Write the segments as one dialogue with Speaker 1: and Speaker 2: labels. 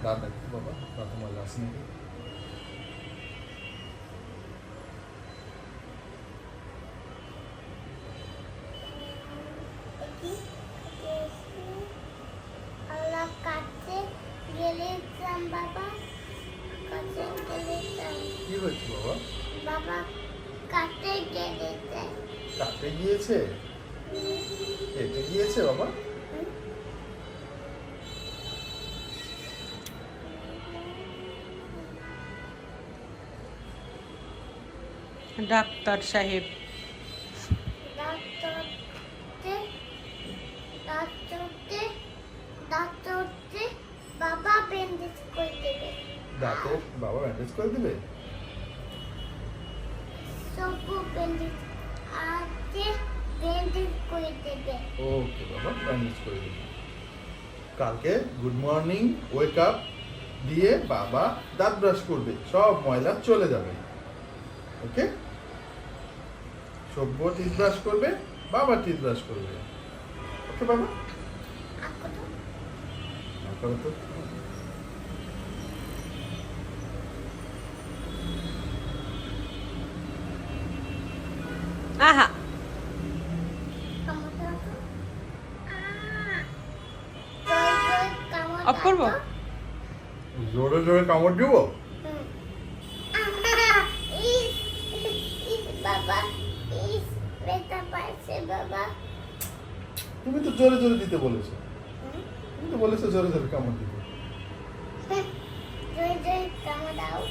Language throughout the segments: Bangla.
Speaker 1: দাঁত দেখো বাবা, দাঁতে ময়লা আছে নাকি?
Speaker 2: আল্লাহ কাছে গেলেছিলাম বাবা, কাছে গেলেছিলাম।
Speaker 1: কি হয়েছে বাবা?
Speaker 2: বাবা কাছে গেলেছে।
Speaker 1: কাটে গিয়েছে? কেটে গিয়েছে বাবা?
Speaker 3: ডাক্তার সাহেব
Speaker 2: ডাক্তারতে ডাক্তারতে ডাক্তারতে বাবা ব্যান্ডেজ করে দেবে।
Speaker 1: দাঁতে বাবা ব্যান্ডেজ করে দিবে?
Speaker 2: সব ব্যান্ডেজ আজকে ব্যান্ডেজ করে দেবে।
Speaker 1: ওকে বাবা, ব্যান্ডেজ করে দিবে। কালকে গুড মর্নিং ওয়েক আপ দিয়ে বাবা দাঁত ব্রাশ করবে, সব ময়লা চলে যাবে। ওকে, সভ্য টিথ ব্রাশ করবে, বাবা টিথ ব্রাশ করবে। ওকে বাবা, করো তো।
Speaker 3: আহা অফ করবো?
Speaker 1: জোরে জোরে কামড় দিব?
Speaker 2: বাবা ব্যথা পাইছে বাবা।
Speaker 1: তুমি তো জোরে জোরে দিতে বলেছো, তুমি তো বলেছো জোরে জোরে কামড় দিতে।
Speaker 2: জয় জয় কামড় দাও।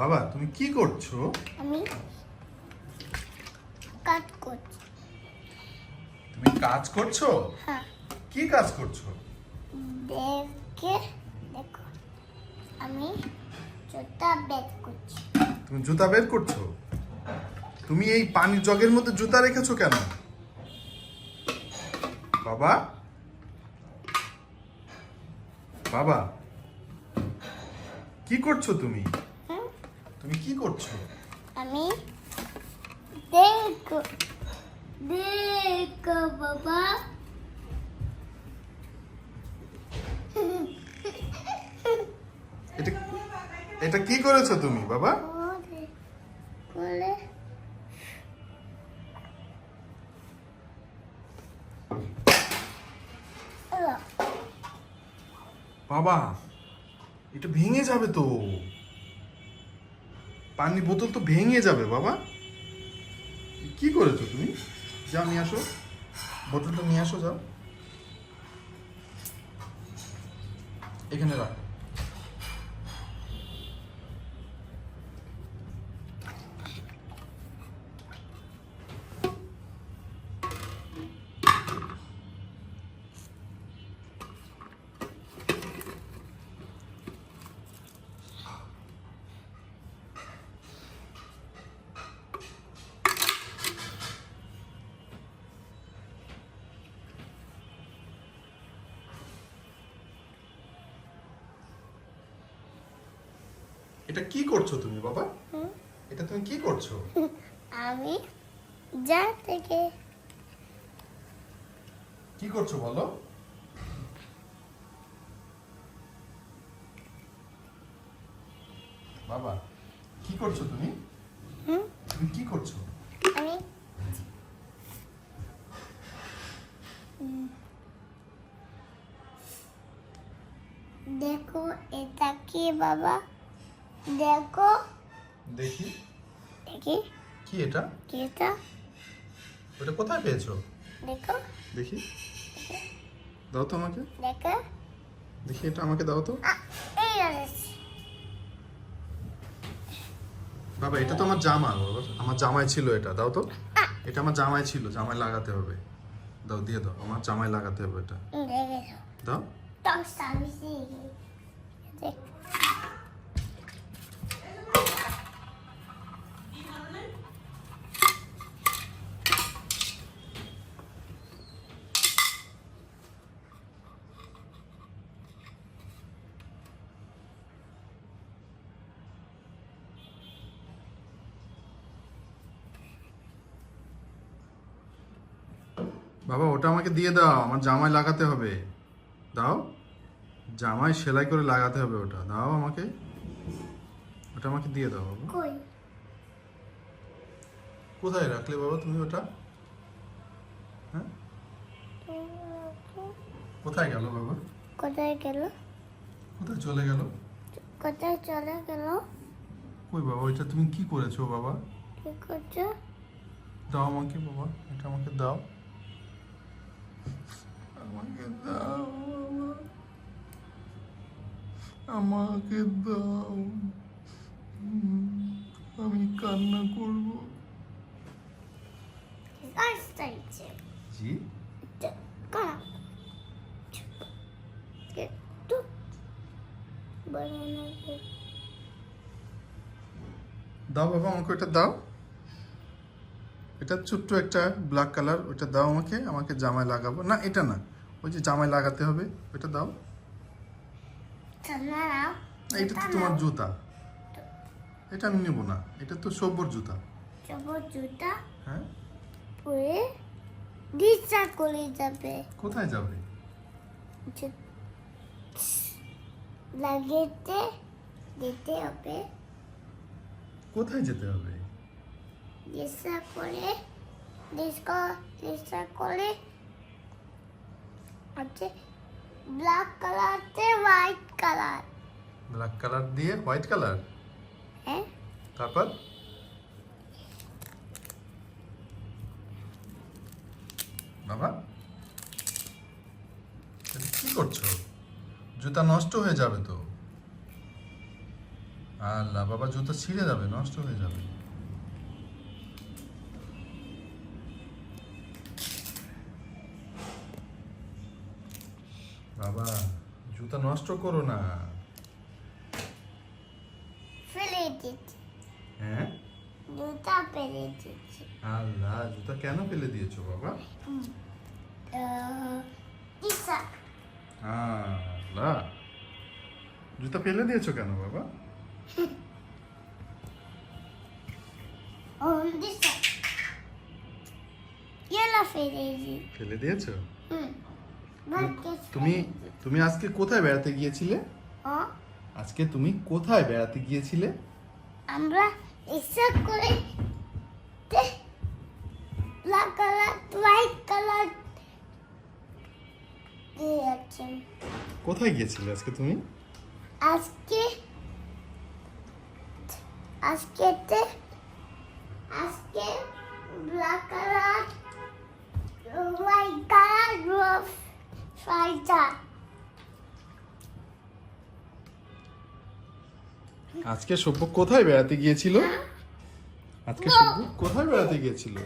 Speaker 1: বাবা তুমি কি করছো?
Speaker 2: আমি কাজ করছি।
Speaker 1: তুমি কাজ করছো?
Speaker 2: হ্যাঁ,
Speaker 1: কি কাজ করছো?
Speaker 2: দেখো আমি জুতা বের করছি।
Speaker 1: তুমি জুতা বের করছো? তুমি এই পানির জগের মধ্যে জুতা রেখেছো কেন বাবা? বাবা কি করছো তুমি? তুমি কি করছো?
Speaker 2: আমি দেখো দেখো বাবা।
Speaker 1: এটা এটা কি করেছো তুমি বাবা?
Speaker 2: বলে
Speaker 1: বাবা এটা ভেঙে যাবে তো, পানির বোতল তো ভেঙে যাবে বাবা। কি করেছো তুমি? যাও নিয়ে আসো, বোতলটা নিয়ে আসো, যাও এখানে রাখো। এটা কি করছো তুমি বাবা? এটা তুমি কি করছো?
Speaker 2: আমি যা থেকে
Speaker 1: কি করছো বলো? বাবা কি করছো তুমি? তুমি কি করছো?
Speaker 2: আমি দেখো এটা কি বাবা? দেখো
Speaker 1: দেখি
Speaker 2: দেখি
Speaker 1: কি এটা?
Speaker 2: কি এটা?
Speaker 1: ওটা কোথায় পেয়েছো?
Speaker 2: দেখো
Speaker 1: দেখি, দাও তো আমাকে,
Speaker 2: দেখো
Speaker 1: দেখি এটা আমাকে দাও তো।
Speaker 2: এই আছে।
Speaker 1: বাবা এটা তো আমার জামা বাবা, আমার জামাই ছিল এটা, দাও তো। এটা আমার জামাই ছিল, জামাই লাগাতে হবে, দাও দিয়ে দাও, আমার জামাই লাগাতে হবে এটা,
Speaker 2: দেখো
Speaker 1: দাও।
Speaker 2: তো সামনে দেখ
Speaker 1: বাবা ওটা আমাকে দিয়ে দাও, আমার জামায় লাগাতে হবে। দাও, জামায় সেলাই করে লাগাতে হবে, ওটা দাও আমাকে, ওটা আমাকে দিয়ে দাও বাবা।
Speaker 2: কই
Speaker 1: কোথায় রাখলে বাবা তুমি ওটা? হ্যাঁ, কোথায় গেল বাবা?
Speaker 2: কোথায় গেল?
Speaker 1: কোথায় চলে গেল?
Speaker 2: কোথায় চলে গেল?
Speaker 1: কই বাবা, ওইটা তুমি কি করেছো বাবা?
Speaker 2: কি করছো?
Speaker 1: দাও আমাকে বাবা, এটা আমাকে দাও, আমাকে দাও বাবা, আমাকে দাও। আমি কান্না করব।
Speaker 2: আসছে
Speaker 1: জি,
Speaker 2: কারা একটু বানানো
Speaker 1: দাও বাবা আমাকে ওটা দাও, এটা ছোট্ট একটা ব্ল্যাক কালার, ওটা দাও আমাকে, আমাকে জামায় লাগাবো। না এটা না, ওই যে জামায় লাগাতে হবে, ওটা দাও।
Speaker 2: না
Speaker 1: না, এটা তো তোমার জুতা, এটা আমি নেবো না, এটা তো সব্যর জুতা।
Speaker 2: সবুজ জুতা
Speaker 1: হ্যাঁ,
Speaker 2: পরে ডিসা করে যাবে
Speaker 1: কোথায় যাবে?
Speaker 2: লাগেতে দিতে হবে।
Speaker 1: কোথায় যেতে হবে?
Speaker 2: ডিসা করে আছে ব্ল্যাক কালারতে হোয়াইট কালার।
Speaker 1: ব্ল্যাক কালার দিয়ে হোয়াইট কালার,
Speaker 2: হ্যাঁ
Speaker 1: তারপর বাবা এটা কি করছো? জুতা নষ্ট হয়ে যাবে তো। আল্লাহ বাবা, জুতা ছিঁড়ে যাবে, নষ্ট হয়ে যাবে। বাবা জুতা নষ্ট করো না।
Speaker 2: ফেলে দিচ্ছি,
Speaker 1: হ্যাঁ,
Speaker 2: জুতা ফেলে দিচ্ছি।
Speaker 1: আল্লাহ জুতা কেন ফেলে দিয়েছো বাবা?
Speaker 2: ডিসা
Speaker 1: আল্লাহ জুতা ফেলে দিয়েছো কেন বাবা?
Speaker 2: ডিসা ইয়েলা ফেলে দিচ্ছি।
Speaker 1: ফেলে দিয়েছো?
Speaker 2: হুম
Speaker 1: তুমি তুমি আজকে কোথায় বেড়াতে গিয়েছিলে? আজকে তুমি কোথায় বেড়াতে গিয়েছিলে?
Speaker 2: আমরা ইচ্ছা করে ব্ল্যাক কালার হোয়াইট কালার দিয়ে আছেন।
Speaker 1: কোথায় গিয়েছিলে আজকে তুমি?
Speaker 2: আজকে আজকেতে আজকে black colour white colour Rauf ফাইটা।
Speaker 1: আজকে সভ্য কোথায় বেড়াতে গিয়েছিল? আজকে সভ্য কোথায় বেড়াতে গিয়েছিল?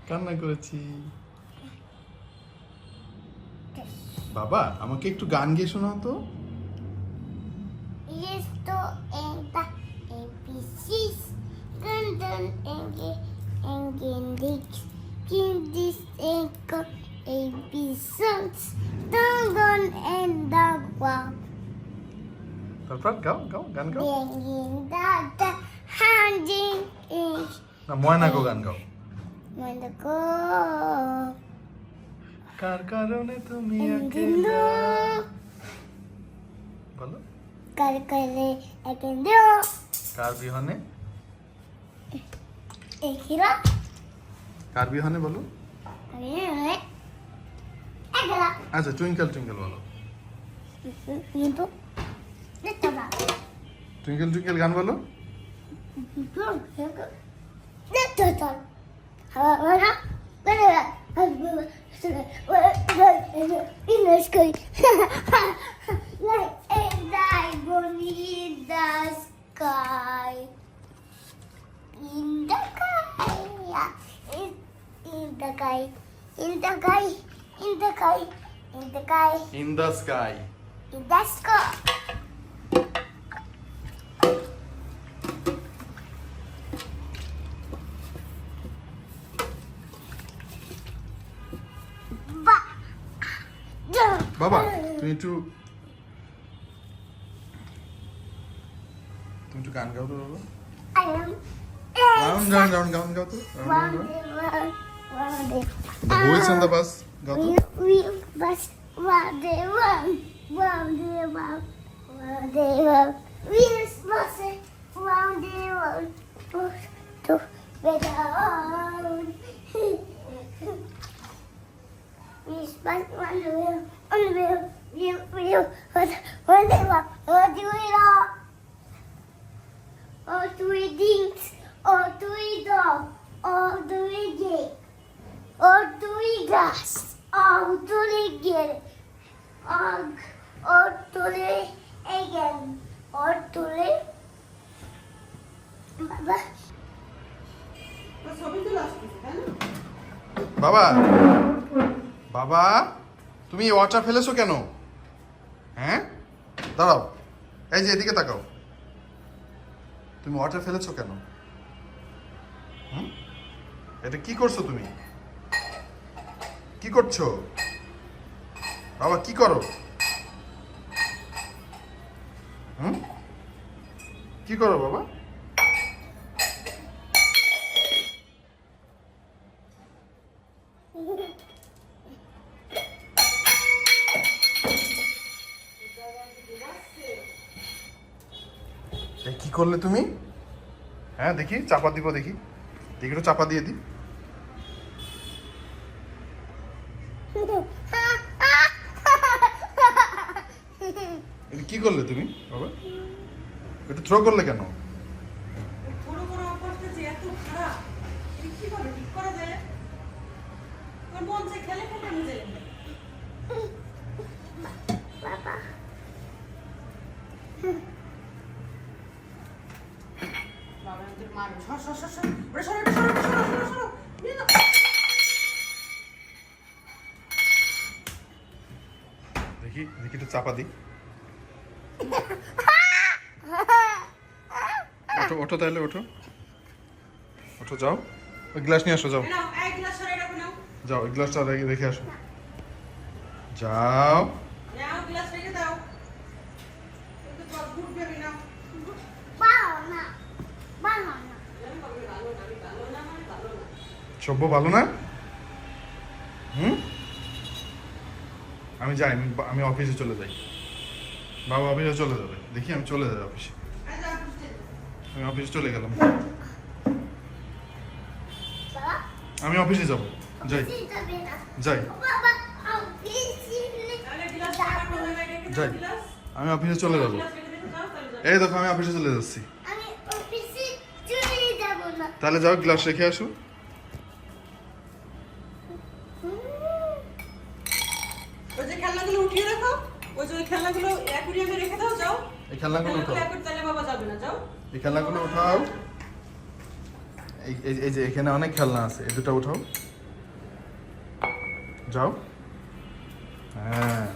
Speaker 1: কান্না করেছি। বাবা আমাকে একটু গান গেয়ে শোনাও তো।
Speaker 2: Esto en the ABCs, London en Dix, Kindis en AB songs, London en Dagwa,
Speaker 1: তারপর গাও গাও গান গাও।
Speaker 2: Bengin Dada, Handing in
Speaker 1: না ময়না গো গান গাও।
Speaker 2: Monaco,
Speaker 1: কার কারণে তুমি
Speaker 2: Engino,
Speaker 1: বলো।
Speaker 2: Calcale, Ekendo,
Speaker 1: কার বিহনে?
Speaker 2: Ekira,
Speaker 1: কার বিহনে বলো।
Speaker 2: Ekira,
Speaker 1: আচ্ছা টুইঙ্কেল টুইঙ্কেল বলো।
Speaker 2: Limpo, Letaba.
Speaker 1: টুইঙ্কেল টুইঙ্কেল গান বলো। In the sky. বাবা তুমি একটু গান গাও তো বাবা। রাউন্ড রাউন্ড রাউন্ড গান গাও তো। The wheels on the bus গাও তো।
Speaker 2: Bus round the round, round the round, round the round. Wheels bus round the round, bus to the round. Wheels bus round the wheel, on the wheel, wheel, on the round, on the wheel. All three things, all three dogs, all three gates, all three glass, all three get, all three again, all three. Baba,
Speaker 1: বাবা বাবা তুমি ওয়াটার ফেলেছো কেন? হ্যাঁ দাঁড়াও, এই যে এদিকে তাকাও। তুমি ওয়াটার ফেলেছো কেন? এটা কি করছো তুমি? কি করছো বাবা? কি করো? কি করো বাবা? কি করলে তুমি? হ্যাঁ দেখি, চাপা দিব, দেখি দেখি, একটু চাপা দিয়ে দিই। এটা কি করলে তুমি বাবা? একটু থ্রো করলে কেন?
Speaker 2: Baba.
Speaker 1: দেখি দেখি, একটু চাপা দিই। ওঠো ওঠো, তাহলে ওঠো ওঠো, যাও ওই গ্লাস নিয়ে আসো, যাও যাও, ওই গ্লাসটা রেখে আসো, যাও।
Speaker 2: Banana. Banana.
Speaker 1: সভ্য ভালো না? আমি যাই, আমি অফিসে চলে যাই। বাবা অফিসে চলে যাবে, দেখি আমি চলে যাই অফিসে। আমি অফিসে চলে গেলাম,
Speaker 2: Baba.
Speaker 1: আমি অফিসে যাব, যাই যাই
Speaker 2: Baba, I'll be
Speaker 1: যাই, আমি অফিসে চলে যাব। এই দেখো আমি অফিসে চলে যাচ্ছি।
Speaker 2: আমি অফিসে চলে যাব না।
Speaker 1: তাহলে যাও, গ্লাস রেখে আসো।
Speaker 3: ওই যে খেলনাগুলো উঠিয়ে রাখো, ওই যে খেলনাগুলো অ্যাকুরিয়ামে রেখে দাও, যাও।
Speaker 1: এই খেলনাগুলো উঠাও,
Speaker 3: তাহলে বাবা যাবে না, যাও।
Speaker 1: এই খেলনাগুলো উঠাও। এই যে এখানে অনেক খেলনা আছে, এই দুটো উঠাও, যাও। হ্যাঁ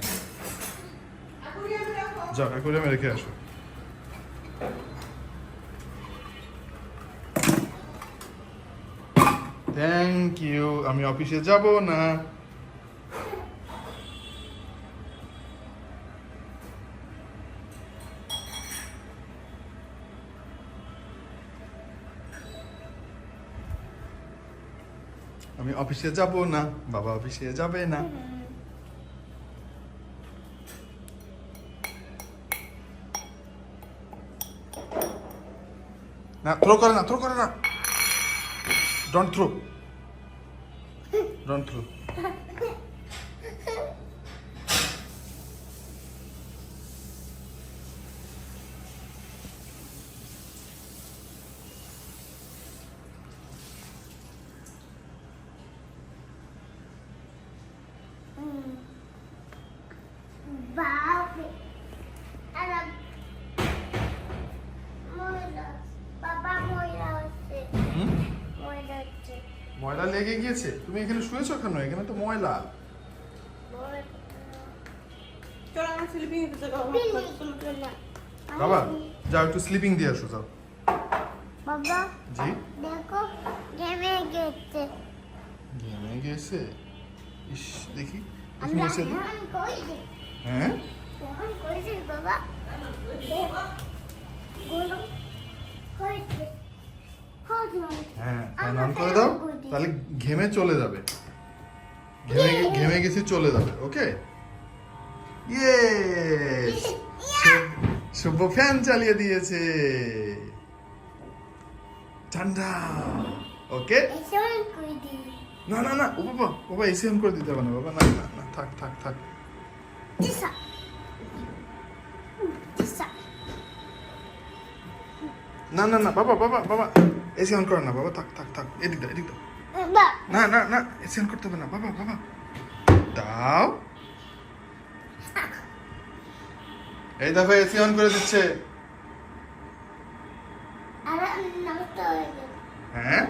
Speaker 3: অ্যাকুরিয়ামে রাখো।
Speaker 1: যাও, অ্যাকুরিয়ামে রেখে আসো। Thank you. আমি অফিসে যাব না। আমি অফিসে যাব না, বাবা অফিসে যাবে না। না, থ্রো করে না, থ্রো করে না। Don't throw, don't throw.
Speaker 2: Baba. Alam. Moira. Baba Moira আছে। Moira আছে।
Speaker 1: ময়লা লেগে গিয়েছে? তুমি এখানে শুয়েছো কেন? এখানে তো ময়লা।
Speaker 3: চলো আমরা স্লিপিং এ যাবো।
Speaker 1: বাবা যাও, একটু স্লিপিং দিয়ে আসো, যাও।
Speaker 2: বাবা
Speaker 1: জি,
Speaker 2: দেখো গেমে গেছে।
Speaker 1: ঘেমে গেছে? ইস, দেখি
Speaker 2: আমি
Speaker 1: মুছে দিই।
Speaker 2: কই
Speaker 1: হ্যাঁ
Speaker 2: এখন করেছে বাবা গরম হয়েছে হট
Speaker 1: হ্যাঁ ফ্যান অন করে দাও, তাহলে ঘেমে চলে যাবে। ঘেমে গেছি চলে যাবে। ওকে, ইয়েস, শুভ ফ্যান চালিয়ে দিয়েছে, ঠান্ডা। ওকে,
Speaker 2: এসে করে দিই
Speaker 1: না না না, ও বাবা এসি অন করে দিতে হবে না বাবা, না না না, থাক থাক থাক।
Speaker 2: দিশা দিশা
Speaker 1: না না না বাবা বাবা বাবা, এসি অন করো না বাবা, থাক থাক থাক, এদিক দাও এদিক দাও।
Speaker 2: বা
Speaker 1: না না না, এসি অন করতে হবে না বাবা বাবা, দাও। এই দেখো এসি অন করে দিচ্ছে।
Speaker 2: আর নষ্ট হয়ে গেল
Speaker 1: হ্যাঁ,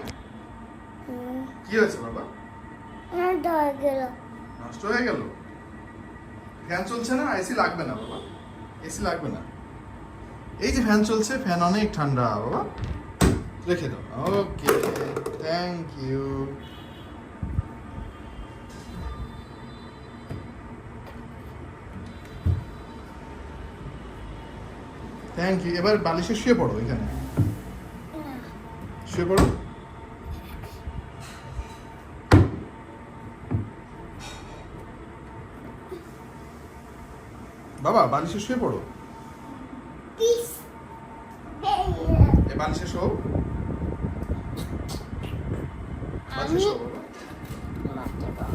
Speaker 1: কি হয়েছে বাবা?
Speaker 2: নষ্ট হয়ে গেল
Speaker 1: নষ্ট হয়ে গেল? ফ্যান চলছে না, এসি লাগবে না বাবা, এসি লাগবে না। এই যে ফ্যান চলছে, ফ্যান অনেক ঠান্ডা বাবা, রেখে দাও। Okay, thank you. Thank you. এবার বালিশে শুয়ে পড়ো, এখানে শুয়ে পড়ো। বাবা বালিশে শুয়ে পড়ো,
Speaker 2: পিস
Speaker 1: এ বালিশে শো, বালিশে
Speaker 2: আমি
Speaker 1: শো বাবা,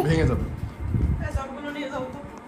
Speaker 1: ভেঙে যাবে।